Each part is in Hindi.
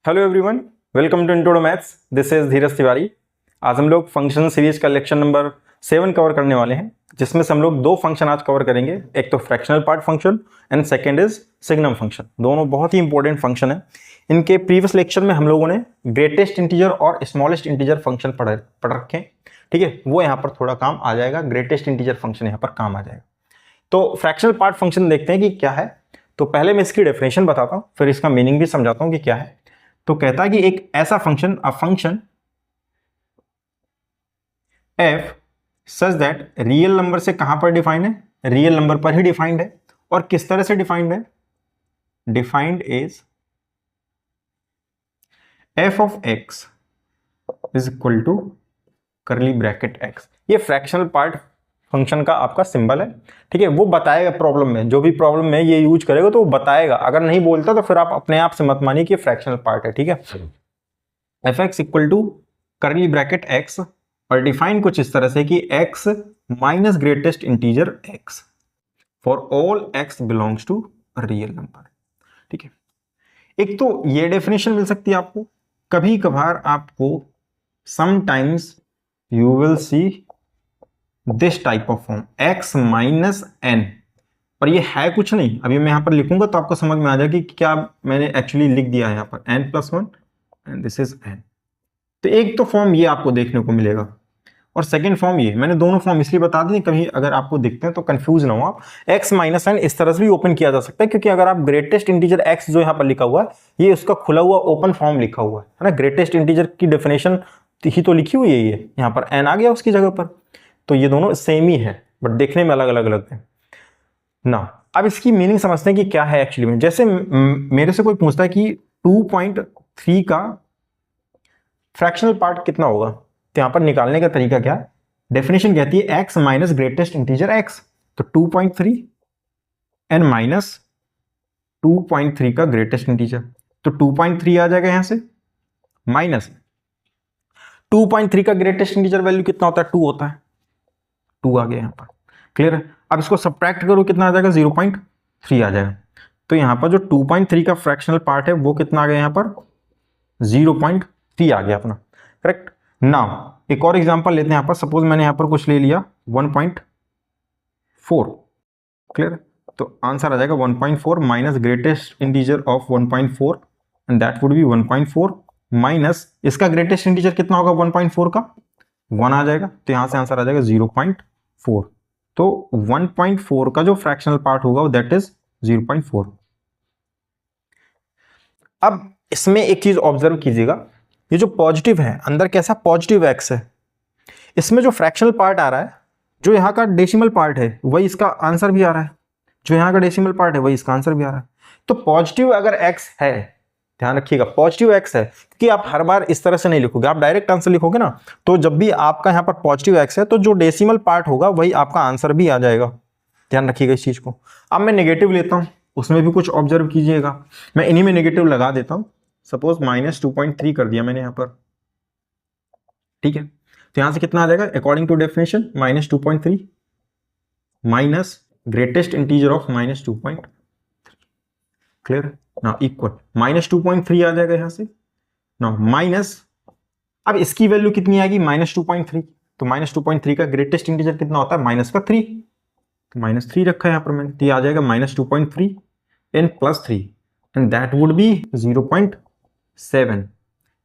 हेलो एवरीवन, वेलकम टू इंट्रोडो maths. This is Dheeraj Tiwari. आज हम लोग फंक्शन सीरीज का लेक्चर नंबर 7 कवर करने वाले हैं, जिसमें से हम लोग दो फंक्शन आज कवर करेंगे। एक तो fractional part function and second is signum function. दोनों बहुत ही इंपॉर्टेंट फंक्शन है। इनके प्रीवियस लेक्चर में हम लोगों ने ग्रेटेस्ट इंटीजर और स्मॉलेस्ट इंटीजर फंक्शन पढ़ रखे हैं, ठीक है। वो यहाँ पर थोड़ा काम आ जाएगा, ग्रेटेस्ट इंटीजर फंक्शन यहाँ पर काम आ जाएगा। तो फ्रैक्शनल पार्ट फंक्शन देखते हैं कि क्या है। तो पहले मैं इसकी डेफिनेशन बताता हूँ, फिर इसका मीनिंग भी समझाता हूँ कि क्या है। तो कहता है कि एक ऐसा function, a function f such that real number से कहां पर डिफाइंड है, रियल नंबर पर ही डिफाइंड है। और किस तरह से डिफाइंड है, defined is f of x is equal to curly bracket x। ये फ्रैक्शनल पार्ट फंक्शन का आपका सिंबल है, ठीक है। वो बताएगा प्रॉब्लम में, जो भी प्रॉब्लम में ये यूज करेगा तो वो बताएगा। अगर नहीं बोलता तो फिर आप अपने आप से मत मानिए कि फ्रैक्शनल पार्ट है, ठीक है। F x equal to curly bracket x, और डिफाइन कुछ इस तरह से कि x minus greatest integer x for all x belongs to real number, ठीक है। एक तो ये डेफिनेशन मिल सकती है आपको। कभी कभार आपको sometimes you will see this type of form x minus n, और ये है कुछ नहीं। अभी मैं यहां पर लिखूंगा तो आपको समझ में आ जाएगी कि क्या मैंने एक्चुअली लिख दिया है यहाँ पर n plus 1 and this is n। तो एक तो फॉर्म ये आपको देखने को मिलेगा, और सेकंड फॉर्म ये। मैंने दोनों फॉर्म इसलिए बता दी, कभी अगर आपको दिखते हैं तो कंफ्यूज ना हो आप। x माइनस n इस तरह से भी ओपन किया जा सकता है, क्योंकि अगर आप ग्रेटेस्ट इंटीजर x जो यहाँ पर लिखा हुआ है, ये उसका खुला हुआ ओपन फॉर्म लिखा हुआ है ना। ग्रेटेस्ट इंटीजर की डेफिनेशन ही तो लिखी हुई है, ये यहाँ पर n आ गया उसकी जगह पर। तो ये दोनों सेम ही है, बट देखने में अलग अलग लगते हैं ना। अब इसकी मीनिंग समझते हैं कि क्या है एक्चुअली में। जैसे मेरे से कोई पूछता है कि 2.3 का फ्रैक्शनल पार्ट कितना होगा, तो यहां पर निकालने का तरीका क्या है। डेफिनेशन कहती है x minus greatest integer x, तो 2.3 एंड माइनस 2.3 का ग्रेटेस्ट इंटीजर, तो 2.3 आ जाएगा यहां से, माइनस 2.3 का ग्रेटेस्ट इंटीजर वैल्यू कितना होता है, 2 होता है, 2 आ गया यहां पर। क्लियर है। अब इसको सब्ट्रैक्ट करो, कितना आ जाएगा, 0.3 आ जाएगा। तो यहां पर जो 2.3 का फ्रैक्शनल पार्ट है वो कितना आ गया, यहां पर 0.3 आ गया अपना, करेक्ट। नाउ एक और एग्जांपल लेते हैं यहां पर। सपोज मैंने यहां पर कुछ ले लिया 1.4, क्लियर। तो आंसर आ जाएगा 1.4 minus greatest integer of 1.4 and that would B 1.4 minus इसका ग्रेटेस्ट इंटीजर कितना होगा 1.4 का, 1 आ जाएगा। तो यहां से आंसर आ जाएगा 0.4। तो 1.4 का जो फ्रैक्शनल पार्ट होगा दैट इज 0.4। अब इसमें एक चीज ऑब्जर्व कीजिएगा, ये जो पॉजिटिव है अंदर कैसा पॉजिटिव x है, इसमें जो फ्रैक्शनल पार्ट आ रहा है, जो यहाँ का डेसिमल पार्ट है वही इसका आंसर भी आ रहा है, जो यहाँ का डेसिमल पार्ट है वही इसका आंसर भी आ रहा है। तो पॉजिटिव अगर x है, ध्यान रखिएगा पॉजिटिव x है, क्योंकि आप हर बार इस तरह से नहीं लिखोगे, आप डायरेक्ट आंसर लिखोगे ना। तो जब भी आपका यहाँ पर पॉजिटिव x है तो जो डेसिमल पार्ट होगा वही आपका आंसर भी आ जाएगा। ध्यान रखिएगा इस चीज को। अब मैं नेगेटिव लेता हूं, उसमें भी कुछ ऑब्जर्व कीजिएगा। मैं इन्हीं में नेगेटिव लगा देता हूं। सपोज माइनस 2.3 कर दिया मैंने यहां पर, ठीक है। तो यहां से कितना आ जाएगा according to definition, minus 2.3 minus greatest integer of minus 2.3, clear ना, इक्वल माइनस 2.3 आ जाएगा यहां से ना, माइनस अब इसकी वैल्यू कितनी आएगी, माइनस 2.3। तो माइनस 2.3 का ग्रेटेस्ट इंटीजर कितना होता है, माइनस का 3, तो माइनस 3 रखा है यहाँ पर मैंने। तो ये आ जाएगा minus 2.3 and plus 3 and that would B 0.7।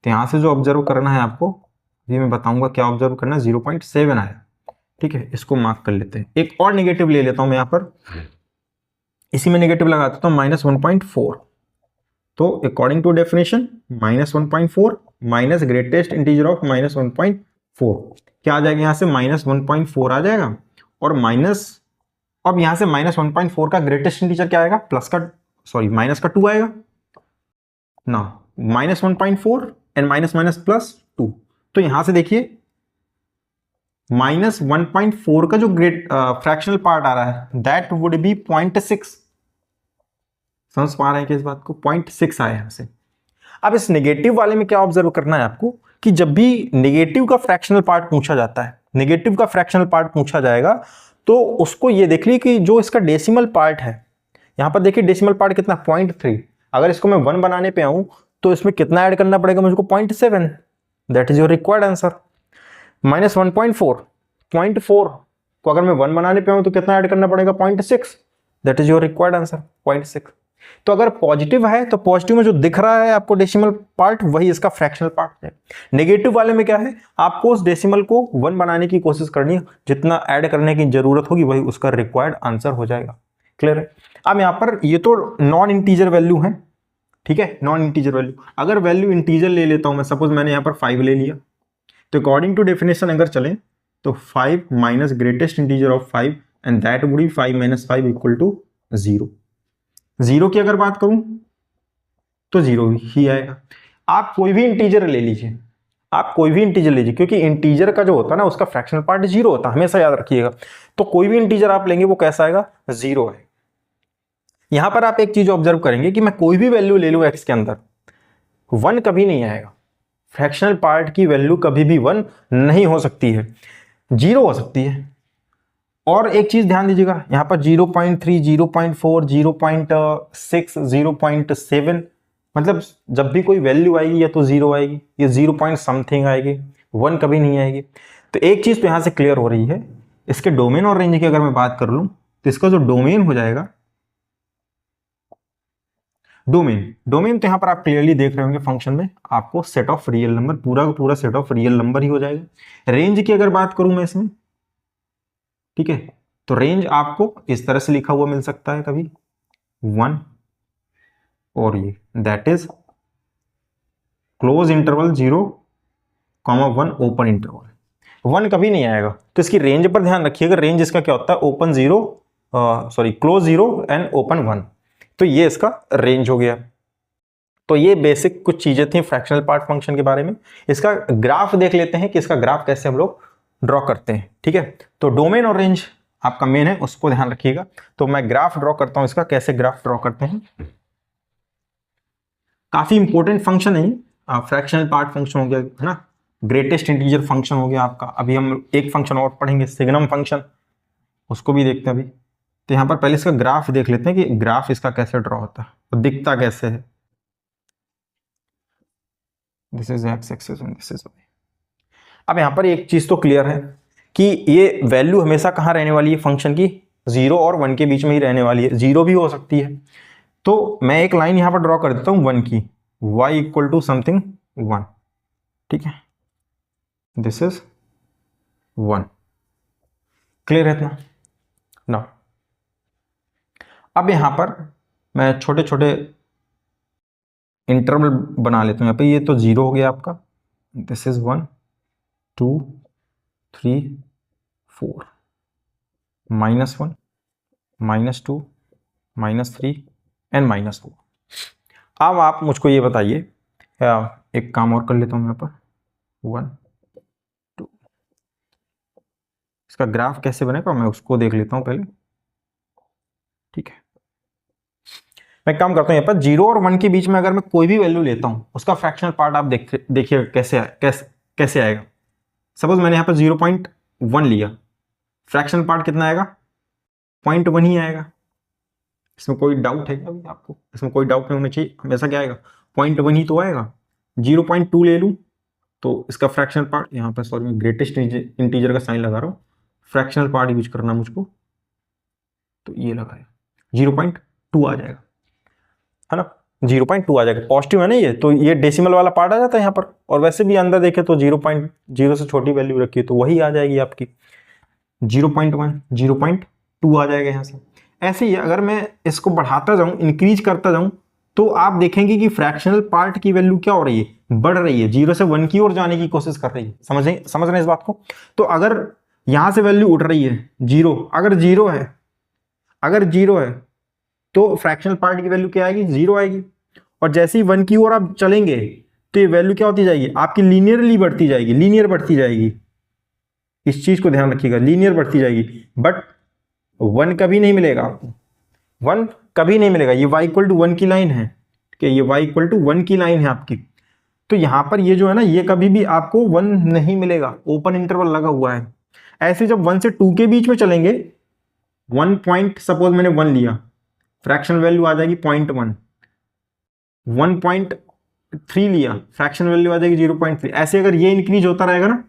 तो यहाँ से जो ऑब्जर्व करना है आपको, ये मैं बताऊंगा क्या ऑब्जर्व करना है, 0.7 आया, ठीक है। इसको मार्क कर लेते हैं। एक और नेगेटिव ले लेता हूं मैं यहाँ पर, इसी में नेगेटिव लगा देता हूं, माइनस 1.4। तो according to definition minus 1.4 minus greatest integer of minus 1.4 क्या आ जाएगा, यहाँ से माइनस 1.4 आ जाएगा, और माइनस, अब यहां से माइनस 1.4 का ग्रेटेस्ट इंटीजर क्या आएगा, प्लस का, सॉरी माइनस का 2 आएगा ना, minus 1.4 and minus minus plus 2। तो यहां से देखिए माइनस 1.4 का जो ग्रेट फ्रैक्शनल पार्ट आ रहा है दैट वुड बी 0.6। समझ पा रहे हैं कि इस बात को, 0.6 आया यहां से। अब इस नेगेटिव वाले में क्या ऑब्जर्व करना है आपको, कि जब भी नेगेटिव का फ्रैक्शनल पार्ट पूछा जाता है, नेगेटिव का फ्रैक्शनल पार्ट पूछा जाएगा, तो उसको ये देख ली कि जो इसका डेसिमल पार्ट है, यहां पर देखिए डेसिमल पार्ट कितना, 0.3। अगर इसको मैं 1 बनाने पे आऊं तो इसमें कितना ऐड करना पड़ेगा मुझको? 0.7, that is your required answer. Minus 1.4, 0.4 को अगर मैं 1 बनाने पे हूं तो कितना ऐड करना पड़ेगा? 0.6, that is your required answer 0.6। तो अगर पॉजिटिव है तो पॉजिटिव में जो दिख रहा है आपको डेसिमल पार्ट, वही इसका फ्रैक्शनल पार्ट है। नेगेटिव वाले में क्या है? आपको उस डेसिमल को 1 बनाने की कोशिश करनी है, जितना ऐड करने की जरूरत होगी वही उसका रिक्वायर्ड आंसर हो जाएगा। क्लियर है? अब यहां पर ये तो नॉन इंटीजर वैल्यू है, ठीक है, नॉन इंटीजर वैल्यू। अगर वैल्यू इंटीजर ले लेता हूं मैं, सपोज मैंने यहां पर 5 ले लिया, तो अकॉर्डिंग टू डेफिनेशन अगर चलें तो 5 minus greatest integer of 5 and that would be 5 minus 5 equal to 0। 0 की अगर बात करूं तो 0 ही आएगा। आप कोई भी इंटीजर ले लीजिए, आप कोई भी इंटीजर लीजिए, क्योंकि इंटीजर का जो होता है ना उसका फ्रैक्शनल पार्ट 0 होता है, हमेशा याद रखिएगा। तो कोई भी इंटीजर आप लेंगे वो कैसा आएगा? 0 है। यहां पर आप एक चीज ऑब्जर्व करेंगे कि मैं कोई भी वैल्यू ले लूं x के अंदर, 1 कभी नहीं आएगा। फ्रैक्शनल पार्ट की वैल्यू कभी भी 1 नहीं हो सकती है, 0 हो सकती है। और एक चीज ध्यान दीजिएगा, यहां पर 0.3, 0.4, 0.6, 0.7, मतलब जब भी कोई वैल्यू आएगी या तो 0 आएगी या 0 पॉइंट समथिंग आएगी, 1 कभी नहीं आएगी। तो एक चीज तो यहां से क्लियर हो रही है, इसके डोमेन और रेंज की अगर मैं बात कर लूं तो इसका जो डोमेन हो जाएगा, डोमेन तो यहां पर आप क्लियरली देख रहे होंगे फंक्शन में, आपको सेट ऑफ रियल नंबर, पूरा का पूरा सेट ऑफ रियल नंबर ही हो जाएगा। रेंज की अगर बात करूं मैं इसमें, ठीक है, तो रेंज आपको इस तरह से लिखा हुआ मिल सकता है, कभी 1 और ये that is close interval 0,1 open interval. 1 कभी नहीं आएगा, तो इसकी रेंज पर ध्यान रखिएगा। रेंज इसका क्या होता है? Open 0, sorry close 0 and open 1। तो ये इसका रेंज हो गया। तो ये बेसिक कुछ चीजें थी फ्रैक्शनल पार्ट फंक्शन के बारे में। इसका ग्राफ देख लेते हैं कि इसका ग्राफ कैसे हम लोग ड्रॉ करते हैं, ठीक है। तो डोमेन और रेंज आपका मेन है, उसको ध्यान रखिएगा। तो मैं ग्राफ ड्रॉ करता हूं इसका, कैसे ग्राफ ड्रॉ करते हैं। काफी इंपॉर्टेंट फंक्शन है, फ्रैक्शनल पार्ट फंक्शन हो गया है ना, ग्रेटेस्ट इंटीजर फंक्शन हो गया आपका। अभी हम एक फंक्शन और पढ़ेंगे, सिग्नम फंक्शन, उसको भी देखते हैं अभी। तो यहां पर पहले इसका ग्राफ देख लेते हैं कि ग्राफ इसका कैसे ड्रॉ होता है और दिखता कैसे है। This is x axis and this is y. अब यहां पर एक चीज तो क्लियर है कि ये वैल्यू हमेशा कहां रहने वाली है फंक्शन की? 0 और 1 के बीच में ही रहने वाली है, 0 भी हो सकती है। तो मैं एक लाइन यहां पर ड्रॉ कर देता हूं 1 की, y इक्वल टू समथिंग 1, ठीक है, दिस इज 1। क्लियर है इतना ना? अब यहां पर मैं छोटे छोटे इंटरवल बना लेता हूं। यहाँ पे ये तो 0 हो गया आपका, दिस इज 1, 2, 3, 4, -1, -2, -3 एंड -4। अब आप मुझको ये बताइए, एक काम और कर लेता हूं यहाँ पर, 1, 2, इसका ग्राफ कैसे बनेगा मैं उसको देख लेता हूं पहले, ठीक है। मैं काम करता हूं यहाँ पर 0 और 1 के बीच में अगर मैं कोई भी वैल्यू लेता हूं, उसका फ्रैक्शनल पार्ट आप देखिए कैसे आएगा। सपोज मैंने यहाँ पर 0.1 लिया, फ्रैक्शनल पार्ट कितना आएगा? 0.1 ही आएगा। इसमें कोई डाउट है क्या अभी आपको? इसमें कोई डाउट नहीं होना चाहिए, हमेशा क्या आएगा? 0.1 ही तो आएगा। 0.2 ले लूँ तो इसका फ्रैक्शनल पार्ट, यहाँ पर सॉरी मैं ग्रेटेस्ट इंटीजर का साइन लगा रहा हूँ, फ्रैक्शनल पार्ट यूज करना मुझको, तो ये लगाया 0.2 आ जाएगा, है ना, 0.2 आ जाएगा। पॉजिटिव है ना ये, तो ये डेसिमल वाला पार्ट आ जाता है यहाँ पर। और वैसे भी अंदर देखे तो 0.0 से छोटी वैल्यू रखी है तो वही आ जाएगी आपकी 0.1, 0.2 आ जाएगा यहाँ से। ऐसे ही अगर मैं इसको बढ़ाता जाऊं, इंक्रीज करता जाऊं, तो आप देखेंगे कि फ्रैक्शनल पार्ट की वैल्यू क्या हो रही है? बढ़ रही है, 0 से 1 की ओर जाने की कोशिश कर रही है। समझ रहे हैं इस बात को? तो अगर यहां से वैल्यू उठ रही है 0, अगर 0 है तो फ्रैक्शनल पार्ट की वैल्यू क्या आएगी? 0 आएगी। और जैसे ही 1 की ओर आप चलेंगे तो ये वैल्यू क्या होती जाएगी? आपकी लीनियरली बढ़ती जाएगी, लीनियर बढ़ती जाएगी। इस चीज को ध्यान रखिएगा, लीनियर बढ़ती जाएगी। बट 1 कभी नहीं मिलेगा आपको, 1 कभी नहीं मिलेगा। ये y इक्वल टू 1 की लाइन है, कि ये y इक्वल टू 1 की लाइन है आपकी। तो यहां पर ये जो है ना, ये कभी भी आपको 1 नहीं मिलेगा, ओपन इंटरवल लगा हुआ है। ऐसे जब 1 से 2 के बीच में चलेंगे, 1 पॉइंट, सपोज मैंने 1 लिया, फ्रैक्शनल वैल्यू आ जाएगी 0.1, 1 3 लिया, फ्रैक्शन वैल्यू आ जाएगी 0.3। ऐसे अगर ये इंक्रीज होता रहेगा ना,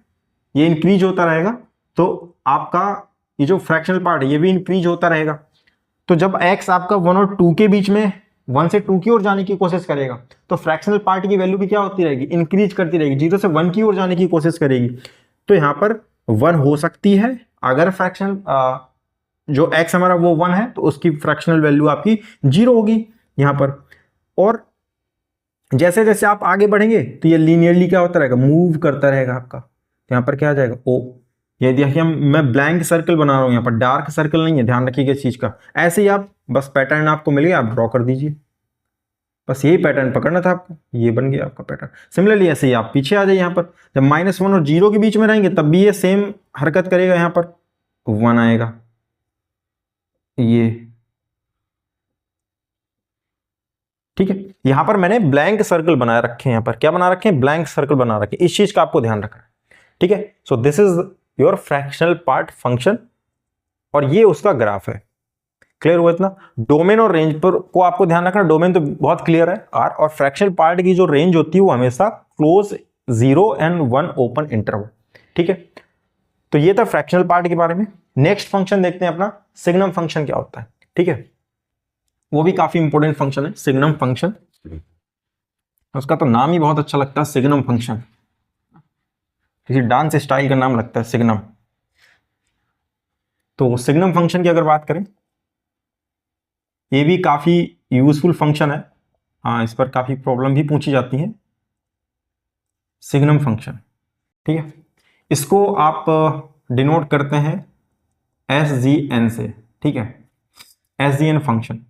ये इंक्रीज होता रहेगा, तो आपका ये जो फ्रैक्शनल पार्ट है ये भी इंक्रीज होता रहेगा। तो जब x आपका 1 और 2 के बीच में 1 से 2 की ओर जाने की कोशिश करेगा, तो फ्रैक्शनल पार्ट की वैल्यू भी क्या होती रहेगी, इंक्रीज करती रहेगी, 0 से 1 की ओर जाने की कोशिश करेगी। तो यहाँ पर 1 हो सकती है अगर फ्रैक्शन जो x हमारा वो 1 है, तो उसकी फ्रैक्शनल वैल्यू आपकी 0 होगी यहाँ पर। और जैसे जैसे आप आगे बढ़ेंगे तो ये लीनियरली क्या होता रहेगा, मूव करता रहेगा आपका। तो यहाँ पर क्या आ जाएगा, ओ। ये देखिए मैं ब्लैंक सर्कल बना रहा हूँ, यहाँ पर डार्क सर्कल नहीं है, ध्यान रखिएगा इस चीज का। ऐसे ही आप बस पैटर्न आपको मिल गया, आप ड्रॉ कर दीजिए, बस यही पैटर्न पकड़ना था आपको, ये बन गया आपका पैटर्न। सिमिलरली ऐसे ही आप पीछे आ जाइए, यहाँ पर जब -1 और 0 के बीच में रहेंगे तब भी ये सेम हरकत करेगा, यहाँ पर 1 आएगा, ये ठीक है। यहां पर मैंने ब्लैंक सर्कल बना रखे हैं, यहां पर क्या बना रखे हैं, ब्लैंक सर्कल बना रखे हैं, इस चीज का आपको ध्यान रखना है, ठीक है। So this is your fractional part function, और ये उसका ग्राफ है। क्लियर हुआ इतना। डोमेन और रेंज पर को आपको ध्यान रखना, डोमेन तो बहुत क्लियर है आर, और फ्रैक्शनल पार्ट की जो रेंज होती है वो हमेशा क्लोज 0 and 1 ओपन इंटरवल, ठीक है। तो ये था फ्रैक्शनल पार्ट के बारे में। नेक्स्ट फंक्शन देखते हैं अपना, सिग्नम फंक्शन क्या होता है, ठीक है। वो भी काफी इंपॉर्टेंट फंक्शन है, सिग्नम फंक्शन। उसका तो नाम ही बहुत अच्छा लगता है, सिग्नम फंक्शन, किसी डांस स्टाइल का नाम लगता है सिग्नम। तो सिग्नम फंक्शन की अगर बात करें, ये भी काफी यूजफुल फंक्शन है। हाँ, इस पर काफी प्रॉब्लम भी पूछी जाती है। सिग्नम फंक्शन, ठीक है, इसको आप डिनोट करते हैं SGN से, ठीक है, SGN फंक्शन।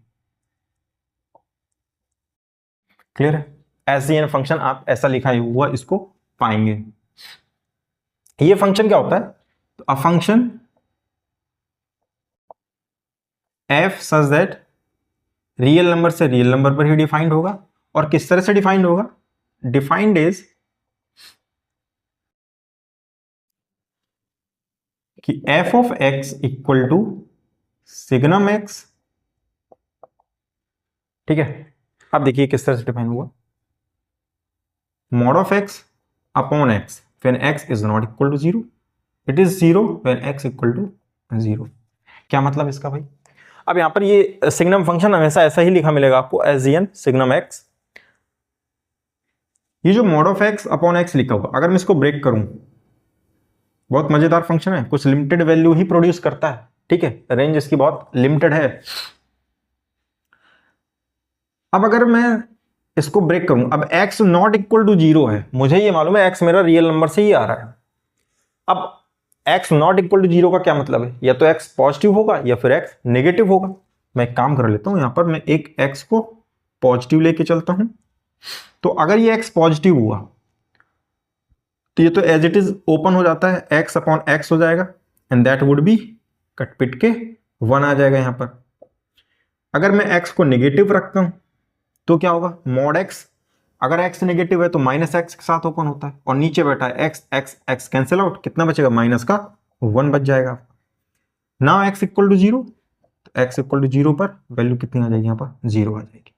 क्लियर है, SGN फंक्शन आप ऐसा लिखा हुआ इसको पाएंगे। ये फंक्शन क्या होता है, तो a function f such that real number से रियल नंबर पर ही डिफाइंड होगा। और किस तरह से डिफाइंड होगा, डिफाइंड इज कि f of x equal to signum x, ठीक है। अब देखिए किस तरह से डिफाइन हुआ, mod of x upon x when x is not equal to 0, it is 0 when x equal to 0। क्या मतलब इसका भाई, अब यहां पर ये सिग्नम फंक्शन हमेशा ऐसा ही लिखा मिलेगा आपको, SGN सिग्नम x। ये जो mod of x upon x लिखा हुआ, अगर मैं इसको ब्रेक करूं, बहुत मजेदार फंक्शन है, कुछ लिमिटेड वैल्यू ही प्रोड्यूस करता है, ठीक है, रेंज इसकी बहुत लिमिटेड है। अब अगर मैं इसको ब्रेक करूं, अब x नॉट इक्वल टू 0 है, मुझे ये मालूम है x मेरा रियल नंबर से ही आ रहा है। अब x नॉट इक्वल टू 0 का क्या मतलब है, या तो x पॉजिटिव होगा या फिर x नेगेटिव होगा। मैं एक काम कर लेता हूं, यहां पर मैं एक x को पॉजिटिव लेके चलता हूं। तो अगर ये x पॉजिटिव हुआ तो ये तो एज इट इज ओपन हो जाता है, x अपॉन x हो जाएगा, and that would be cut pit के 1 आ जाएगा यहां पर। अगर मैं x को नेगेटिव रखता हूं तो क्या होगा, मॉड x, अगर x नेगेटिव है तो माइनस x के साथ ओपन होता है, और नीचे बैठा है x, x x cancel out, कितना बचेगा, माइनस का 1 बच जाएगा। ना x इक्वल टू 0, तो x इक्वल टू 0 पर वैल्यू कितनी आ जाएगी, यहाँ पर 0 आ जाएगी।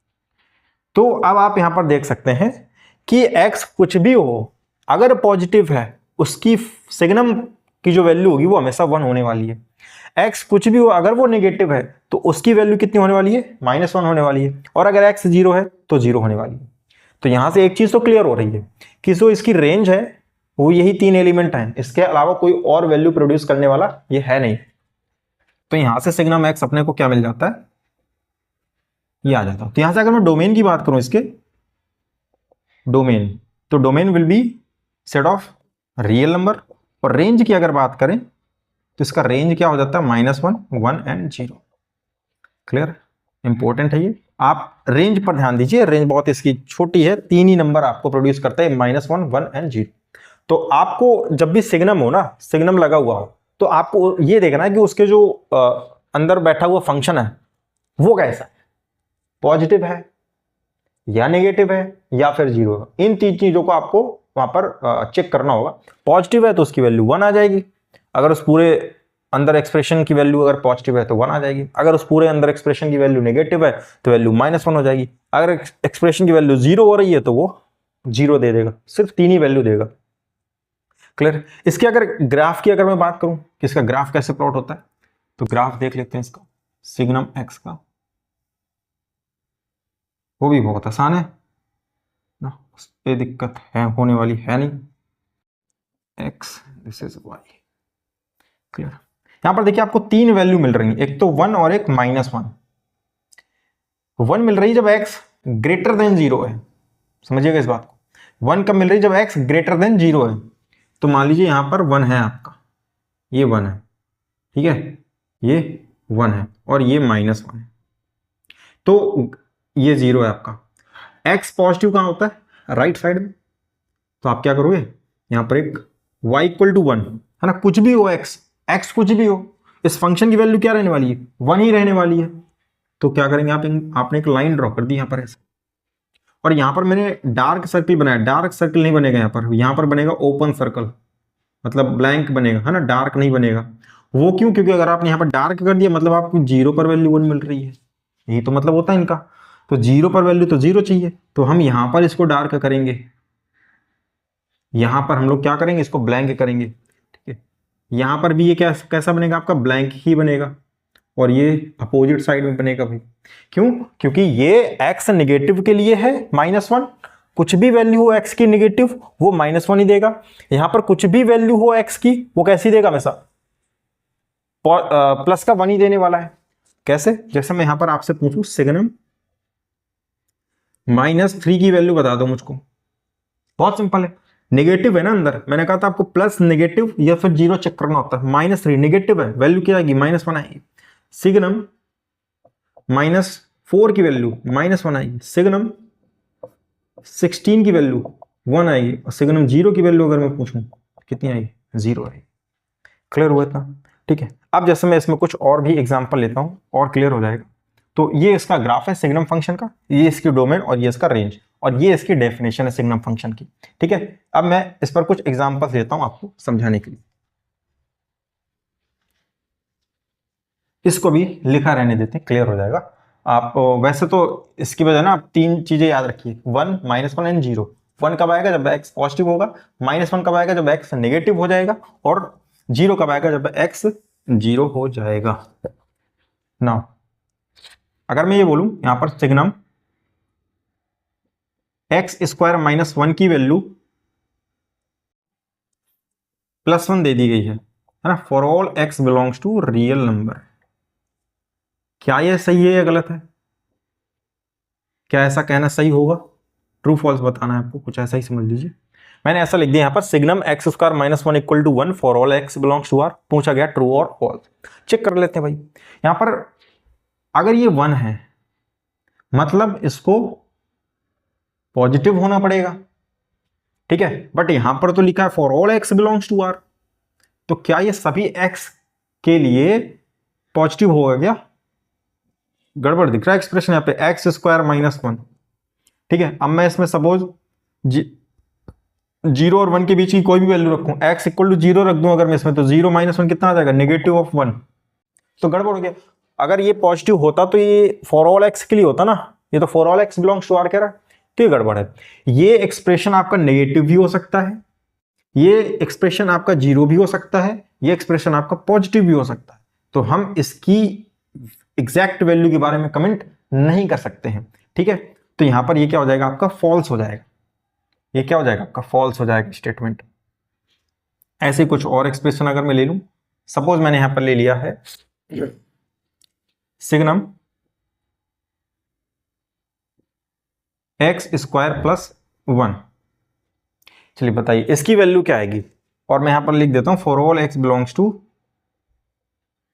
तो अब आप यहां पर देख सकते हैं कि x कुछ भी हो, अगर पॉजिटिव है उसकी सिग्नम की जो वैल्यू होगी वो हमेशा 1 होने वाली है। x कुछ भी हो, अगर वो नेगेटिव है तो उसकी वैल्यू कितनी होने वाली है, -1 होने वाली है, और अगर x 0 है तो 0 होने वाली है। तो यहां से एक चीज तो क्लियर हो रही है कि जो इसकी रेंज है वो यही 3 एलिमेंट हैं, इसके अलावा कोई और वैल्यू प्रोड्यूस करने वाला ये है नहीं। तो यहां से सिग्नम x अपने को क्या मिल जाता है, ये आ जाता है। तो यहां से अगर मैं डोमेन की बात करूं, इसके डोमेन, तो domain will be set of real number, और रेंज की अगर बात करें तो इसका रेंज क्या हो जाता है, -1, 1 एंड 0। क्लियर, इंपॉर्टेंट है ये, आप रेंज पर ध्यान दीजिए, रेंज बहुत इसकी छोटी है, 3 ही नंबर आपको प्रोड्यूस करता है, -1, 1 एंड 0। तो आपको जब भी सिग्नम हो ना, सिग्नम लगा हुआ हो, तो आपको ये देखना है कि उसके जो अंदर बैठा हुआ फंक्शन है वो कैसा है, पॉजिटिव है या नेगेटिव है या फिर 0 है। इन 3 चीजों को आपको वहां पर चेक करना होगा। पॉजिटिव है तो उसकी वैल्यू 1 आ जाएगी, अगर उस पूरे अंदर एक्सप्रेशन की वैल्यू अगर पॉजिटिव है तो 1 आ जाएगी, अगर उस पूरे अंदर एक्सप्रेशन की वैल्यू नेगेटिव है तो वैल्यू -1 हो जाएगी, अगर एक्सप्रेशन की वैल्यू 0 हो रही है तो वो जीरो दे देगा, सिर्फ 3 ही वैल्यू देगा। क्लियर। इसके अगर ग्राफ की अगर मैं बात करूं कि इसका ग्राफ कैसे प्लॉट होता है, तो ग्राफ देख लेते हैं इसका सिग्नम एक्स का, वो भी बहुत आसान है ना, उस पर दिक्कत है होने वाली है नहीं। X this is y. Clear. यहां पर देखिए आपको 3 वैल्यू मिल रही है, एक तो 1 और एक -1। 1 मिल रही है जब x ग्रेटर देन 0 है, समझिएगा इस बात को। 1 कब मिल रही है जब x ग्रेटर देन 0 है। तो मान लीजिए यहां पर 1 है आपका, ये 1 है, ठीक है, ये 1 है और ये -1 है, तो ये 0 है आपका। x पॉजिटिव कहां होता है, राइट साइड में। तो आप क्या करोगे, यहां पर एक y = 1 है ना, कुछ भी हो x कुछ भी हो, इस फंक्शन की वैल्यू क्या रहने वाली है, 1 ही रहने वाली है। तो क्या करेंगे आप, आपने एक लाइन ड्रॉ कर दी यहां पर ऐसे, और यहां पर मैंने डार्क सर्कल बनाया, डार्क सर्कल नहीं बनेगा यहां पर बनेगा ओपन सर्कल, मतलब ब्लैंक बनेगा, है ना, डार्क नहीं बनेगा। वो क्यों, क्योंकि अगर आपने यहाँ पर डार्क कर दिया मतलब आपको 0 पर वैल्यू 1 मिल रही है, यही तो मतलब होता है इनका। तो 0 पर वैल्यू तो 0 चाहिए, तो हम यहां पर इसको डार्क करेंगे, यहां पर हम लोग क्या करेंगे, इसको ब्लैंक करेंगे, ठीक है। यहां पर भी ये कैसा बनेगा आपका, ब्लैंक ही बनेगा, और ये अपोजिट साइड में बनेगा भाई। क्यों, क्योंकि ये x नेगेटिव के लिए है -1, कुछ भी वैल्यू हो x की नेगेटिव वो -1 ही देगा। यहां पर कुछ भी वैल्यू हो x की वो कैसी देगा, हमेशा प्लस का 1 ही देने वाला है। कैसे, जैसे मैं यहां पर आपसे पूछूं सिग्नम -3 की वैल्यू बता दो मुझको, बहुत सिंपल है, नेगेटिव है ना अंदर, मैंने कहा था आपको प्लस नेगेटिव या फिर 0 चेक करना होता है। -3 नेगेटिव है, वैल्यू क्या आएगी, -1 आएगी। सिग्नम -4 की वैल्यू -1 आएगी, सिग्नम 16 की वैल्यू 1 आएगी, और सिग्नम 0 की वैल्यू अगर मैं पूछूं कितनी आएगी, 0 आएगी। क्लियर हुआ था, ठीक है। अब जैसे मैं इसमें कुछ और भी एग्जांपल लेता हूं और क्लियर हो जाएगा। तो ये इसका ग्राफ है सिग्नम फंक्शन का, ये इसकी डोमेन और ये इसका रेंज, और ये इसकी डेफिनेशन है सिग्नम फंक्शन की, ठीक है। अब मैं इस पर कुछ एग्जांपल्स लेता हूं आपको समझाने के लिए। इसको भी लिखा रहने देते हैं, क्लियर हो जाएगा। आप वैसे तो इसकी वजह ना आप 3 चीजें याद रखिए, 1 -1 एंड 0। 1 कब आएगा, जब x पॉजिटिव होगा, -1 कब आएगा, जब x नेगेटिव हो जाएगा, और 0 कब आएगा, जब x 0 हो जाएगा ना। अगर मैं ये बोलूं यहां पर सिग्नम x² -1 की वैल्यू +1 दे दी गई है ना, for all x belongs to real number. क्या यह सही है या गलत है, क्या ऐसा कहना सही होगा, ट्रू फॉल्स बताना है आपको, कुछ ऐसा ही समझ लीजिए। मैंने ऐसा लिख दिया यहां पर signum x² -1 = 1 for all x belongs to R। पूछा गया ट्रू और फॉल्स, चेक कर लेते हैं भाई। यहां पर अगर ये 1 है मतलब इसको पॉजिटिव होना पड़ेगा, ठीक है, बट यहां पर तो लिखा है for all x belongs to R, तो क्या ये सभी x के लिए पॉजिटिव होगा क्या, गड़बड़ दिख रहा है एक्सप्रेशन यहाँ पे, x² -1, ठीक है। अब मैं इसमें सपोज 0 और 1 के बीच की कोई भी वैल्यू रखूं, x = 0 रख दूं अगर मैं इसमें, तो 0 -1 कितना आ जाएगा, -1, तो गड़बड़ हो गया। अगर ये पॉजिटिव होता तो ये फॉर ऑल x के लिए होता ना, ये तो for all x belongs to R कह रहा है, तो ये गड़बड़ है। ये एक्सप्रेशन आपका नेगेटिव भी हो सकता है, ये एक्सप्रेशन आपका 0 भी हो सकता है, ये एक्सप्रेशन आपका पॉजिटिव भी हो सकता है, तो हम इसकी एग्जैक्ट वैल्यू के बारे में कमेंट नहीं कर सकते हैं, ठीक है। तो यहां पर ये क्या हो जाएगा आपका, फॉल्स हो जाएगा, ये क्या हो जाएगा आपका, फॉल्स हो जाएगा स्टेटमेंट। ऐसे कुछ और एक्सप्रेशन अगर मैं ले लूं, सपोज मैंने यहां पर ले लिया है सिग्नम x² +1, चलिए बताइए इसकी वैल्यू क्या आएगी, और मैं यहां पर लिख देता हूं for all x belongs to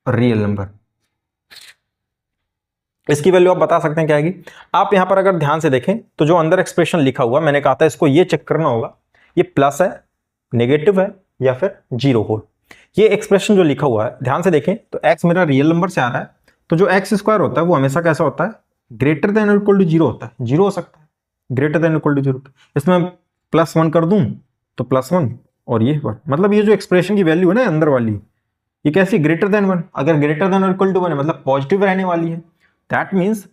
real number. इसकी वैल्यू आप बता सकते हैं क्या आएगी। आप यहां पर अगर ध्यान से देखें तो जो अंदर एक्सप्रेशन लिखा हुआ, मैंने कहा था इसको ये चेक करना होगा ये प्लस है, नेगेटिव है या फिर 0 हो। ये एक्सप्रेशन जो लिखा हुआ है ध्यान से देखें तो x मेरा रियल नंबर से आ रहा है, तो जो x² होता है वो हमेशा कैसा होता है, ग्रेटर देन इक्वल टू 0 होता है, 0 हो सकता है, ग्रेटर देन इक्वल टू 0। इसमें +1 कर दूं तो +1 और ये 1, मतलब ये जो एक्सप्रेशन की वैल्यू है ना अंदर वाली, ये कैसी, ग्रेटर देन 1। अगर ग्रेटर देन इक्वल टू 1 है मतलब पॉजिटिव रहने वाली है, दैट मीन्स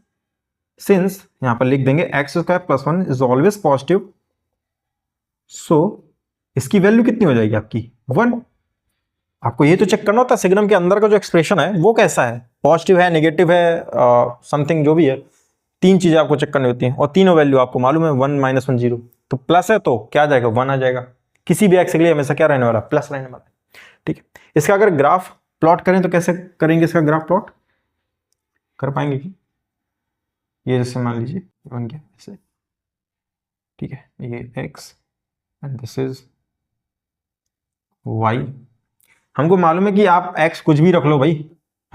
सिंस यहां पर लिख देंगे x² +1 is always positive so इसकी वैल्यू कितनी हो जाएगी आपकी 1। आपको ये तो चेक करना होता है सिग्नम के अंदर का जो एक्सप्रेशन है वो कैसा है, पॉजिटिव है, नेगेटिव है, समथिंग जो भी है। 3 चीजें आपको चेक करनी होती हैं और तीनों वैल्यू आपको मालूम है 1 -1 0। तो प्लस है तो क्या आ जाएगा 1 आ जाएगा। किसी भी एक्स के लिए हमेशा क्या रहने वाला, प्लस रहने वाला है। ठीक है, इसका अगर ग्राफ प्लॉट करें तो कैसे करेंगे इसका ग्राफ प्लॉट कर पाएंगे कि ये जैसे मान लीजिए बन गया ऐसे, ठीक है, ये x and this is y। हमको मालूम है कि आप x कुछ भी रख लो भाई,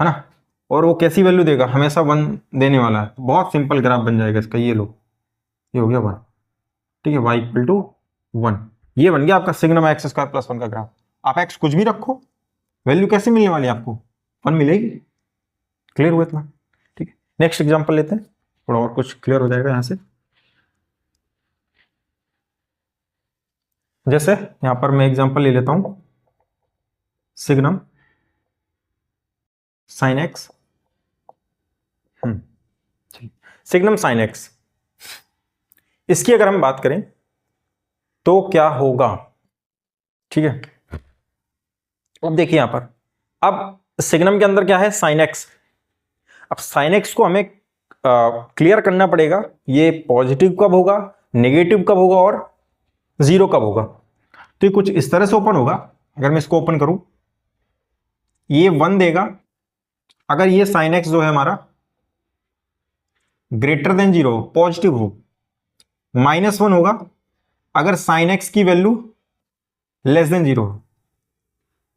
है ना, और वो कैसी वैल्यू देगा, हमेशा 1 देने वाला है। बहुत सिंपल ग्राफ बन जाएगा इसका, ये लो, ये हो गया 1, ठीक है, y = 1। ये बन गया आपका सिग्नम x² + 1 का ग्राफ। आप x कुछ भी रखो, वैल्यू कैसे मिलने वाली है आपको, 1 मिलेगी। क्लियर हुआ इतना? ठीक है, नेक्स्ट एग्जांपल लेते हैं, थोड़ा और कुछ क्लियर हो जाएगा यहां से। जैसे यहां पर मैं एग्जांपल ले लेता हूं, signum sin x, signum sin x, इसकी अगर हम बात करें तो क्या होगा, ठीक है। अब देखिए यहां पर, अब सिग्नम के अंदर क्या है sin x। अब sin x को हमें क्लियर करना पड़ेगा, ये पॉजिटिव कब होगा, नेगेटिव कब होगा और 0 कब होगा। तो ये कुछ इस तरह से ओपन होगा। अगर मैं इसको ओपन करूं, ये 1 देगा अगर ये sin x जो है हमारा ग्रेटर देन 0 पॉजिटिव हो, -1 होगा अगर sin x की वैल्यू लेस देन 0 हो।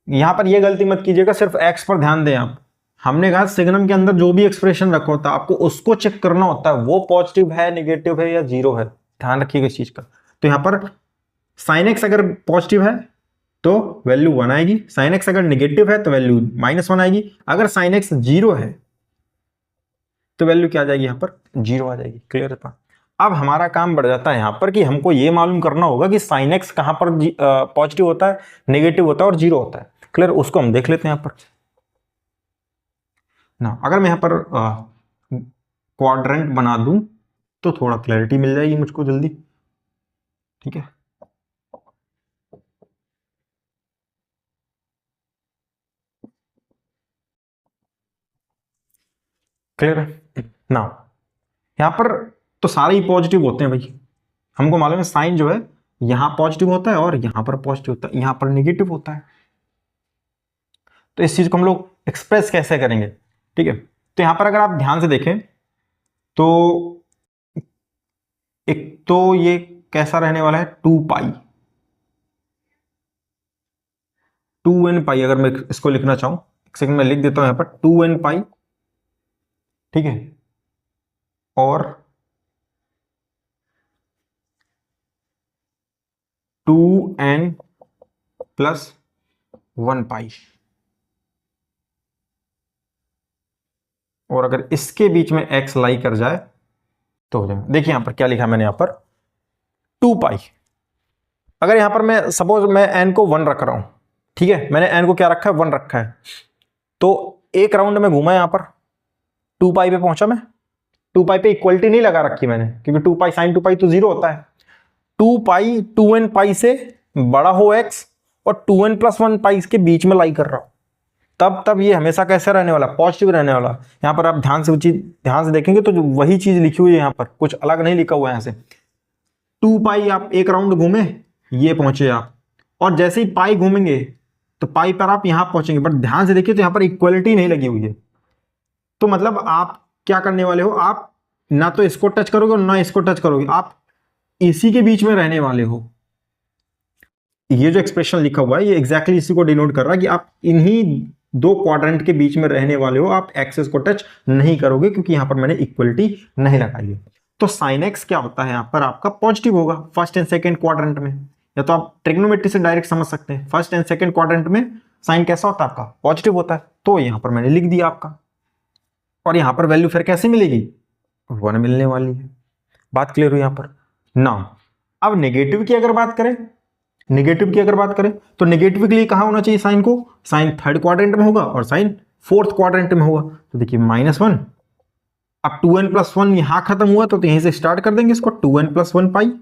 यहां पर ये गलती मत कीजिएगा, सिर्फ x पर ध्यान दें आप। हमने कहा सिग्नम के अंदर जो भी एक्सप्रेशन रखा होता है आपको उसको चेक करना होता है, वो पॉजिटिव है, नेगेटिव है या 0 है, ध्यान रखिएगा इस चीज का। तो यहां पर sin x अगर पॉजिटिव है तो वैल्यू 1 आएगी, sin x अगर नेगेटिव है तो वैल्यू -1 आएगी, अगर sin x 0 है तो वैल्यू क्या आ जाएगी, यहां पर 0 आ जाएगी। क्लियर है? अब हमारा काम बढ़ जाता है यहां पर कि हमको ये मालूम करना होगा कि sin x कहां पर पॉजिटिव होता है, नेगेटिव होता है और 0 होता है। क्लियर? उसको हम देख लेते हैं यहां पर ना। अगर मैं यहां पर क्वाड्रेंट बना दूं तो थोड़ा क्लैरिटी मिल जाएगी मुझको जल्दी, ठीक है। क्लियर है ना? यहां पर तो सारे ही पॉजिटिव होते हैं भाई, हमको मालूम है साइन जो है यहां पॉजिटिव होता है और यहां पर पॉजिटिव होता है, यहां पर नेगेटिव होता है। तो इस चीज को हम लोग एक्सप्रेस कैसे करेंगे, ठीक है। तो यहां पर अगर आप ध्यान से देखें तो एक तो ये कैसा रहने वाला है 2π, 2nπ। अगर मैं इसको लिखना चाहूं, एक सेकंड में लिख देता हूं यहां पर 2nπ, ठीक है, और 2n+1π। और अगर इसके बीच में x लाई कर जाए तो हो जाएगा। देखिए यहां पर क्या लिखा मैंने, यहां पर 2π। अगर यहां पर मैं सपोज मैं n को 1 रख रहा हूं, ठीक है, मैंने n को क्या रखा है, 1 रखा है, तो एक राउंड में घूमा यहां पर 2π पे पहुंचा मैं। 2π पे इक्वलिटी नहीं लगा रखी मैंने, क्योंकि 2π sin 2π तो 0 होता है। 2π 2nπ से बड़ा हो x और 2n+1π के बीच में लाई कर रहा हूं, तब ये हमेशा कैसे रहने वाला, पॉजिटिव रहने वाला। यहां पर आप ध्यान से देखेंगे तो जो वही चीज लिखी हुई है यहां पर, कुछ अलग नहीं लिखा हुआ है। यहां से 2π आप एक राउंड घूमे, ये पहुंचे आप, और जैसे ही पाई घूमेंगे तो पाई पर आप यहां पहुंचेंगे। बट ध्यान से देखिए तो यहां पर इक्वलिटी नहीं लगी हुई है, तो मतलब आप क्या करने वाले हो, आप ना तो इसको टच करोगे और ना इसको टच करोगे, आप इसी के बीच में रहने वाले हो। ये जो एक्सप्रेशन लिखा हुआ है ये एग्जैक्टली इसी को डिनोट कर रहा है कि आप इन्हीं दो क्वाड्रेंट के बीच में रहने वाले हो, आप एक्सेस को टच नहीं करोगे, क्योंकि यहां पर मैंने इक्वलिटी नहीं लगाई है। तो साइन एक्स क्या होता है, यहां पर आपका पॉजिटिव होगा फर्स्ट एंड सेकंड क्वाड्रेंट में, या तो आप ट्रिग्नोमेट्री से डायरेक्ट समझ सकते हैं। फर्स्ट एंड सेकंड क्वाड्रेंट में साइन कैसा होता है आपका, पॉजिटिव होता है, तो यहां पर मैंने लिख दिया आपका। और यहां पर वैल्यू फिर कैसे मिलेगी, 1 मिलने वाली है। बात क्लियर हुई यहां पर ना? अब नेगेटिव की अगर बात करें, तो नेगेटिव के लिए कहां होना चाहिए साइन को, साइन थर्ड क्वाड्रेंट में होगा और साइन फोर्थ क्वाड्रेंट में होगा। तो देखिए -1, अब 2n+1 यहां खत्म हुआ तो यहीं से स्टार्ट कर देंगे इसको, 2n+1π,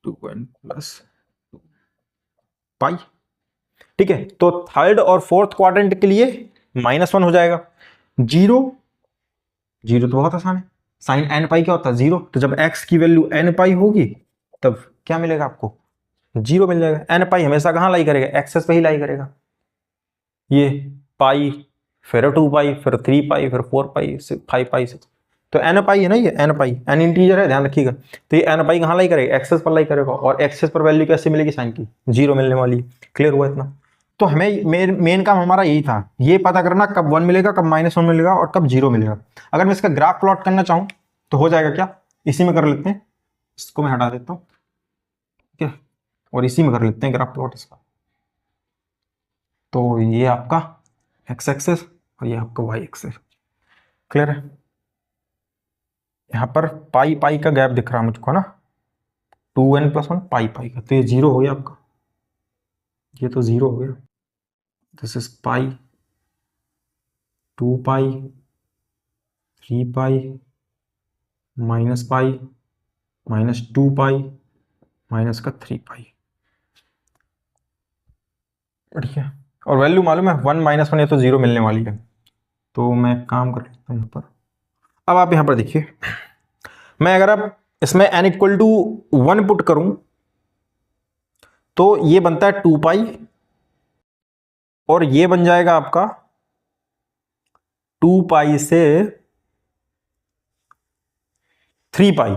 2n प्लस पाई। ठीक है, तो थर्ड और फोर्थ क्वाड्रेंट के लिए -1 हो जाएगा। जीरो, जीरो तो बहुत आसान है, साइन एन पाई क्या होता है 0, तो जब x की वैल्यू एन पाई होगी तब क्या मिलेगा आपको, 0 मिल जाएगा। एन पाई हमेशा कहां लाई करेगा, एक्सेस पे ही लाई करेगा। ये पाई, फिर 2 पाई, फिर 3 पाई, फिर 4 पाई, 5 पाई, 6, तो एन पाई है ना, ये एन पाई, एन इंटीजर है, ध्यान रखिएगा। तो ये एन पाई कहां लाई करेगा, एक्सेस पर लाई करेगा, और एक्सेस पर वैल्यू कैसे मिलेगी, साइन की 0 मिलने वाली। क्लियर हुआ इतना? तो हमें मेन काम हमारा यही था, ये पता करना कब 1 मिलेगा, कब -1 मिलेगा, और कब 0 मिलेगा। अगर मैं इसका ग्राफ प्लॉट करना चाहूं तो हो जाएगा क्या, इसी में कर लेते हैं, इसको मैं हटा देता हूं, ठीक है, और इसी में कर लेते हैं ग्राफ प्लॉट इसका। तो ये आपका एक्स एक्सेस और ये आपका वाई एक्सेस। क्लियर है? यहां पर पाई पाई का गैप दिख रहा है मुझको ना, 2n+1 पाई पाई का, तो ये 0 हो गया आपका, ये तो 0 हो गया। This is pi, 2 pi, 3 pi, minus pi, -2 pi, minus का 3 पाई। बढ़िया, और वैल्यू मालूम है 1 -1 ये तो 0 मिलने वाली है। तो मैं काम कर लेता हूँ यहाँ पर। अब आप यहाँ पर देखिए, मैं अगर अब इसमें n = 1 पुट करूं तो ये बनता है 2 पाई, और ये बन जाएगा आपका 2 पाई से 3 पाई।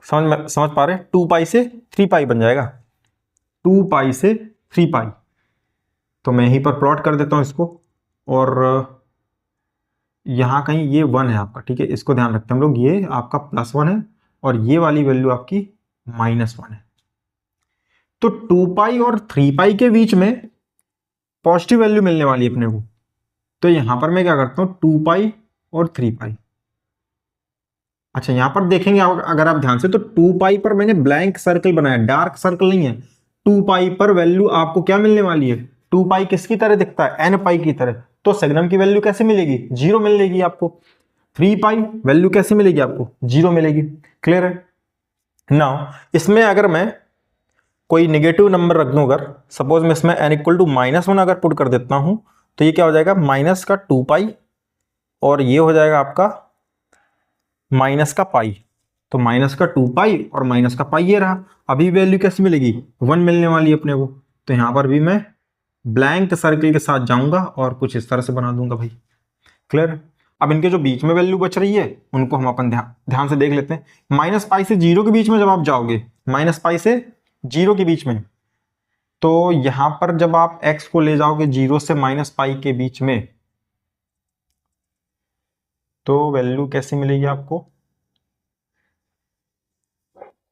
समझ पा रहे हैं? 2 पाई से 3 पाई बन जाएगा, 2 पाई से 3 पाई। तो मैं यहीं पर प्लॉट कर देता हूं इसको, और यहां कहीं ये 1 है आपका, ठीक है, इसको ध्यान रखते हैं हम लोग, ये आपका +1 है और ये वाली वैल्यू आपकी -1 है। तो 2 पाई और 3 पाई के बीच में पॉजिटिव वैल्यू मिलने वाली है अपने को। तो यहां पर मैं क्या करता हूं, 2 पाई और 3 पाई। अच्छा, यहां पर देखेंगे अगर आप ध्यान से, तो 2 पाई पर मैंने ब्लैंक सर्कल बनाया, डार्क सर्कल नहीं है। 2 पाई पर वैल्यू आपको क्या मिलने वाली है, 2 पाई किसकी तरह दिखता है, एन पाई की तरह। तो सेगनम की वैल्यू कैसे मिलेगी, 0 मिलेगी आपको। 3 पाई वैल्यू कैसे मिलेगी आपको, 0 मिलेगी। क्लियर है? नाउ इसमें अगर मैं कोई नेगेटिव नंबर रख दूं, अगर सपोज मैं इसमें n = -1 अगर पुट कर देता हूं, तो ये क्या हो जाएगा, माइनस का 2 पाई, और ये हो जाएगा आपका माइनस का पाई। तो माइनस का 2 पाई और माइनस का पाई ये रहा। अभी वैल्यू कैसी मिलेगी, 1 मिलने वाली है अपने को। तो यहां पर भी मैं ब्लैंक सर्कल के साथ जाऊंगा और कुछ इस तरह से बना दूंगा भाई। क्लियर? अब इनके जो बीच में वैल्यू बच रही है उनको हम अपन ध्यान से देख लेते हैं। -पाई से 0 के बीच में जब आप जाओगे, -पाई से 0 के बीच में, तो यहां पर जब आप x को ले जाओगे 0 से -पाई के बीच में, तो वैल्यू कैसे मिलेगी आपको,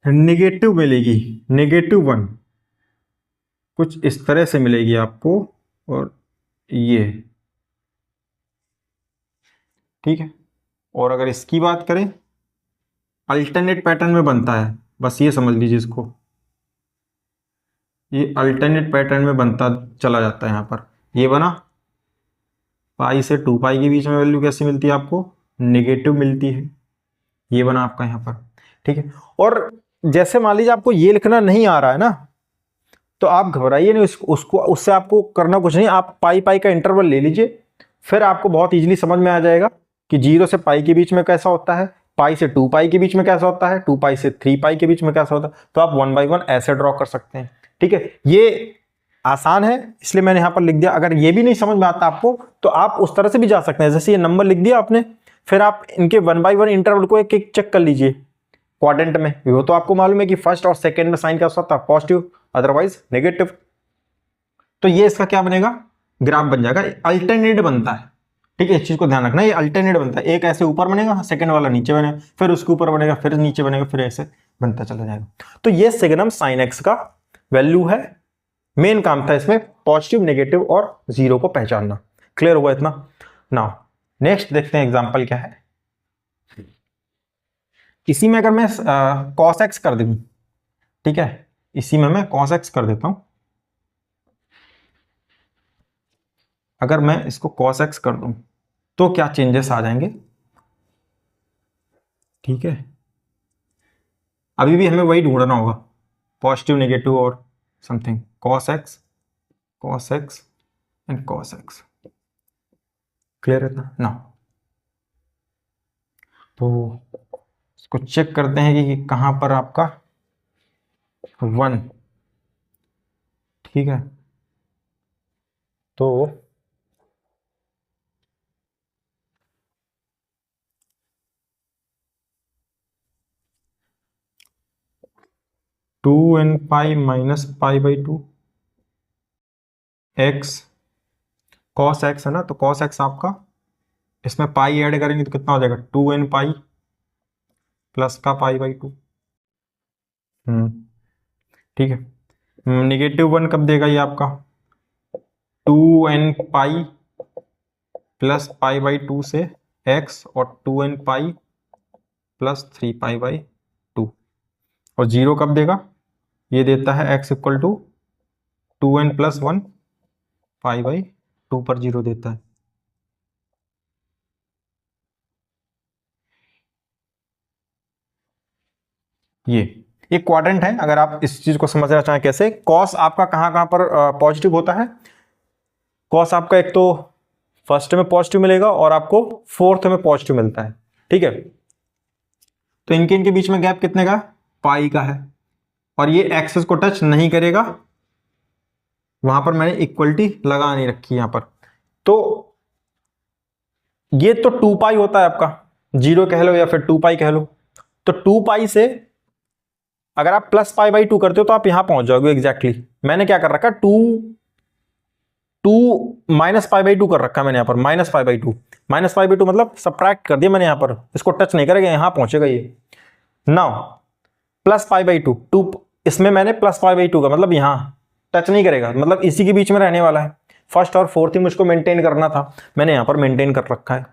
नेगेटिव मिलेगी, -1 कुछ इस तरह से मिलेगी आपको। और ये ठीक है, और अगर इसकी बात करें, अल्टरनेट पैटर्न में बनता है, बस ये समझ लीजिए इसको, ये अल्टरनेट पैटर्न में बनता चला जाता है। यहां पर ये बना, पाई से 2 पाई के बीच में वैल्यू कैसी मिलती है आपको, नेगेटिव मिलती है। ये बना आपका यहां पर, ठीक है। और जैसे मान लीजिए आपको ये लिखना नहीं आ रहा है ना, तो आप घबराइए नहीं, उसको उससे आपको करना कुछ नहीं, आप पाई पाई का इंटरवल ले लीजिए, फिर आपको बहुत इजीली समझ में आ जाएगा कि 0 से पाई के बीच में कैसा होता है, पाई से 2 पाई के बीच में कैसा होता है, 2 पाई से 3 पाई के बीच में कैसा होता है। तो आप 1 बाई 1 ऐसे ड्रॉ कर सकते हैं। ठीक है, ये आसान है इसलिए मैंने यहां पर लिख दिया। अगर ये भी नहीं समझ में आता आपको तो आप उस तरह से भी जा सकते हैं, जैसे ये नंबर लिख दिया आपने, फिर आप इनके 1 बाई 1 इंटरवल को एक एक चेक कर लीजिए क्वाड्रेंट में। वो तो आपको मालूम है कि फर्स्ट और सेकंड में साइन क्या होता है, पॉजिटिव, अदरवाइज नेगेटिव। तो ये इसका क्या बनेगा, ग्राफ बन जाएगा, अल्टरनेट बनता है। ठीक है, इस चीज को ध्यान रखना, ये अल्टरनेट बनता है, एक ऐसे ऊपर बनेगा, सेकंड वाला नीचे बनेगा, फिर उसके ऊपर बनेगा, फिर नीचे बनेगा, फिर ऐसे बनता चला जाएगा। तो ये सेगनम साइन एक्स का वैल्यू है। मेन काम था इसमें पॉजिटिव, नेगेटिव और 0 को पहचानना। क्लियर हुआ इतना? नाउ नेक्स्ट देखते हैं एग्जांपल क्या है। इसी में अगर मैं cos x कर दूं, ठीक है, इसी में मैं cos x कर देता हूं। अगर मैं इसको cos x कर दूं तो क्या चेंजेस आ जाएंगे, ठीक है। अभी भी हमें वही ढूंढना होगा, पॉजिटिव नेगेटिव और something, cos x and cos x। Clear है ना? तो इसको चेक करते हैं कि कहां पर आपका 1, ठीक है। तो two n pi minus pi by two x cos x है ना, तो कॉस एक्स आपका, इसमें पाई ऐड करेंगे तो कितना हो जाएगा, 2n पाई प्लस का पाई बाई टू। ठीक है। -1 कब देगा ये आपका, 2n pi plus pi by two से x, और 2n pi plus 3 pi by two. और 0 कब देगा, ये देता है x equal to 2n plus 1 pi by two पर 0 देता है। ये एक क्वाड्रेंट है। अगर आप इस चीज को समझना चाहें कैसे, कॉस आपका कहां कहां पर पॉजिटिव होता है, कॉस आपका एक तो फर्स्ट में पॉजिटिव मिलेगा और आपको फोर्थ में पॉजिटिव मिलता है, ठीक है। तो इनके इनके बीच में गैप कितने का, पाई का है, और ये एक्सेस को टच नहीं करेगा, वहां पर मैंने इक्वलिटी लगा नहीं रखी यहां पर। तो ये तो 2 पाई होता है आपका, 0 कह लो या फिर 2 पाई कह लो। तो 2 पाई से अगर आप प्लस पाई बाई टू करते हो तो आप यहां पहुंच जाओगे एग्जैक्टली। मैंने क्या कर रखा, two minus pi by two कर रखा है मैंने यहां पर, minus pi by two, minus pi by two मतलब सब्ट्रैक्ट कर दिया मैंने यहां पर, इसको टच नहीं करेगा, यहां पहुंचेगा ये। Now plus pi by to, इसमें मैंने प्लस पाई बाई टू का मतलब यहां टच नहीं करेगा, मतलब इसी के बीच में रहने वाला है। फर्स्ट और फोर्थ ही मुझको मेंटेन करना था, मैंने यहां पर मेंटेन कर रखा है।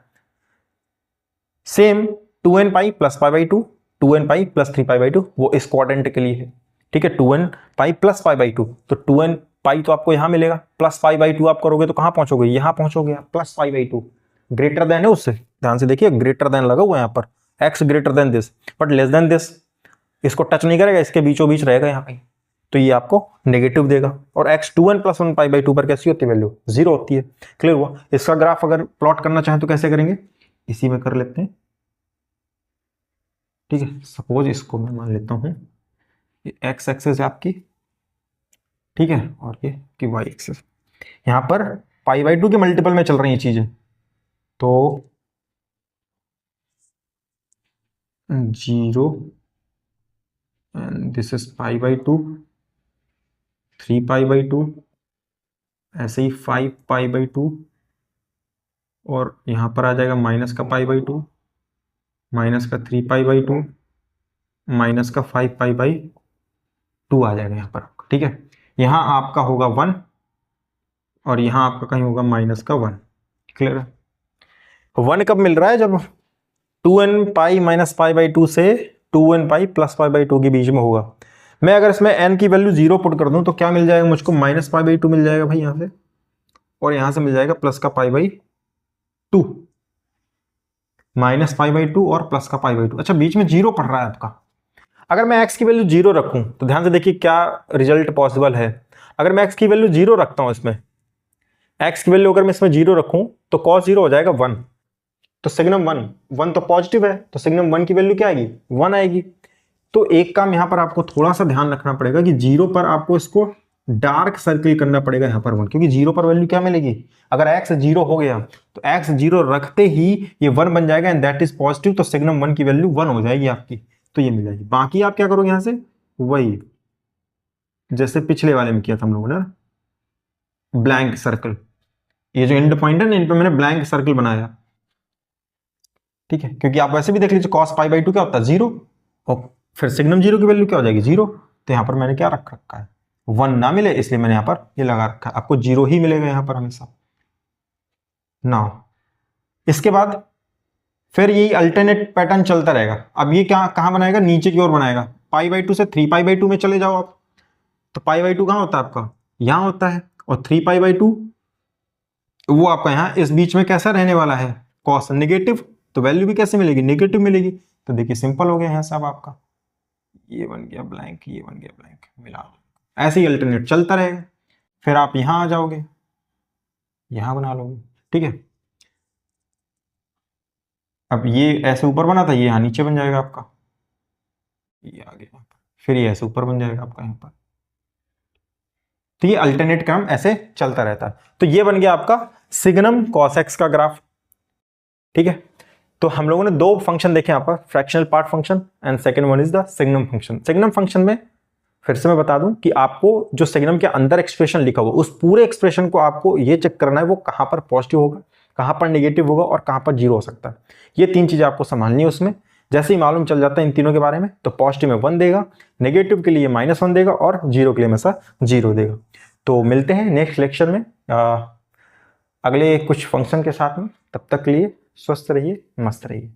Same 2n pi plus pi by to, 2n pi plus 3 pi by to, वो इस क्वाड्रेंट के लिए है, ठीक है। 2n pi plus pi by to, तो 2n पाई तो आपको यहां मिलेगा, प्लस पाई बाई टू आप करोगे तो कहां पहुंचोगे, यहां पहुंचोगे आप, plus pi by to greater than है उससे, ध्यान से देखिए ग्रेटर देन लगा हुआ है यहां पर, x greater than this but less than this, इसको टच नहीं करेगा, इसके बीचों बीच रहेगा यहाँ पे, तो ये आपको नेगेटिव देगा। और x 2n plus 1 pi by two पर कैसी होती है वैल्यू, 0 होती है। क्लियर हुआ? इसका ग्राफ अगर प्लॉट करना चाहें तो कैसे करेंगे, इसी में कर लेते हैं, ठीक है। सपोज इसको मैं मान लेता हूं ये x एक्सेस है आपकी, ठीक है, और ये की y एक्सेस, यहां पर पाई बाई टू के मल्टीपल में चल रही हैं चीजें, तो 0 and this is pi by to, 3 pi by to, ऐसे ही 5 पाई बाई टू, और यहां पर आ जाएगा माइनस का पाई बाई टू, माइनस का 3 पाई बाई टू, माइनस का 5 पाई बाई टू आ जाएगा यहाँ पर, ठीक है। यहाँ आपका होगा 1 और यहाँ आपका कहीं होगा माइनस का 1। क्लियर है? 1 कब मिल रहा है, जब 2n pi minus pi by two से 2n pi plus pi by to के बीच में होगा। मैं अगर इसमें n की वैल्यू 0 पुट कर दूं तो क्या मिल जाएगा मुझको, माइनस पाई बाई टू मिल जाएगा भाई यहाँ से, और यहाँ से मिल जाएगा प्लस का पाई by two, minus pi by two और प्लस का पाई बाई टू। अच्छा, बीच में 0 पड़ रहा है आपका। अगर मैं x की वैल्यू 0 रखूं तो ध्यान से देखिए क्या रिजल्ट पॉसिबल है। अगर मैं x की वैल्यू 0 रखता हूं, इसमें x की वैल्यू अगर मैं इसमें 0 रखूं तो cos 0 हो जाएगा 1, तो सिग्नम 1, 1 तो पॉजिटिव है, तो सिग्नम 1 की वैल्यू क्या आएगी, 1 आएगी। तो एक काम यहां पर आपको थोड़ा सा ध्यान रखना पड़ेगा कि 0 पर आपको इसको डार्क सर्किल करना पड़ेगा यहां पर 1, क्योंकि 0 पर वैल्यू क्या मिलेगी, अगर x 0 हो गया तो x 0 रखते ही ये 1 बन जाएगा एंड दैट इज पॉजिटिव, तो सिग्नम 1 की वैल्यू 1 हो जाएगी आपकी, तो ये मिल जाएगी। बाकी आप क्या करोगे यहां से, वही जैसे पिछले वाले में किया था हम लोगों ने, ब्लैंक सर्कल, ये जो एंड पॉइंट है ना, इन पर मैंने ब्लैंक सर्कल बनाया, ठीक है, क्योंकि आप वैसे भी देख लीजिए cos पाई बाई टू क्या होता है 0, और फिर सिग्नम 0 की वैल्यू क्या हो जाएगी 0, तो यहां पर मैंने क्या रख रखा है, 1 ना मिले इसलिए मैंने यहां पर ये लगा रखा है, आपको 0 ही मिलेगा यहां पर हमेशा। नाउ इसके बाद फिर ये अल्टरनेट पैटर्न चलता रहेगा। अब ये क्या कहां बनाएगा, नीचे की ओर बनाएगा, पाई बाई टू से 3 पाई बाई टू में चले जाओ आप, तो पाई बाई टू कहां होता है आपका, यहां होता है, और 3 पाई बाई टू वो आपका यहां इस बीच में कैसा रहने वाला है, कॉस नेगेटिव, तो वैल्यू भी कैसे मिलेगी, नेगेटिव मिलेगी। तो देखिए सिंपल हो गया यहां से अब आपका ये बन गया ब्लैंक, ये बन गया ब्लैंक, मिला दो। ऐसे ही अल्टरनेट चलता रहेगा। फिर आप यहां आ जाओगे, यहां बना लोगे, ठीक है। अब ये ऐसे ऊपर बना था, ये यहाँ नीचे बन जाएगा आपका, ये आ गया, फिर ये ऐसे ऊपर बन जाएगा आपका यहाँ पर। तो ये अल्टरनेट क्रम ऐसे चलता रहता है। तो ये बन गया आपका सिग्नम कॉस एक्स का ग्राफ, ठीक है। तो हम लोगों ने दो फंक्शन देखे यहाँ पर, fractional part function and second one is the signum function. Signum function में फिर से मैं बता दूं कि आपको जो सिग्नम के अंदर एक्सप्रेशन लिखा हुआ, उस पूरे एक्सप्रेशन को आपको ये चेक करना है वो कहां पर पॉजिटिव होगा, कहां पर नेगेटिव होगा और कहां पर जीरो हो सकता है। ये तीन चीजें आपको संभालनी है उसमें। जैसे ही मालूम चल जाता है इन तीनों के बारे में, तो पॉजिटिव में 1 देगा, नेगेटिव के लिए -1 देगा और जीरो के लिए हमेशा 0 देगा। तो मिलते हैं नेक्स्ट लेक्चर में अगले कुछ फंक्शन के साथ में। तब तक के लिए स्वस्थ रहिए, मस्त रहिए।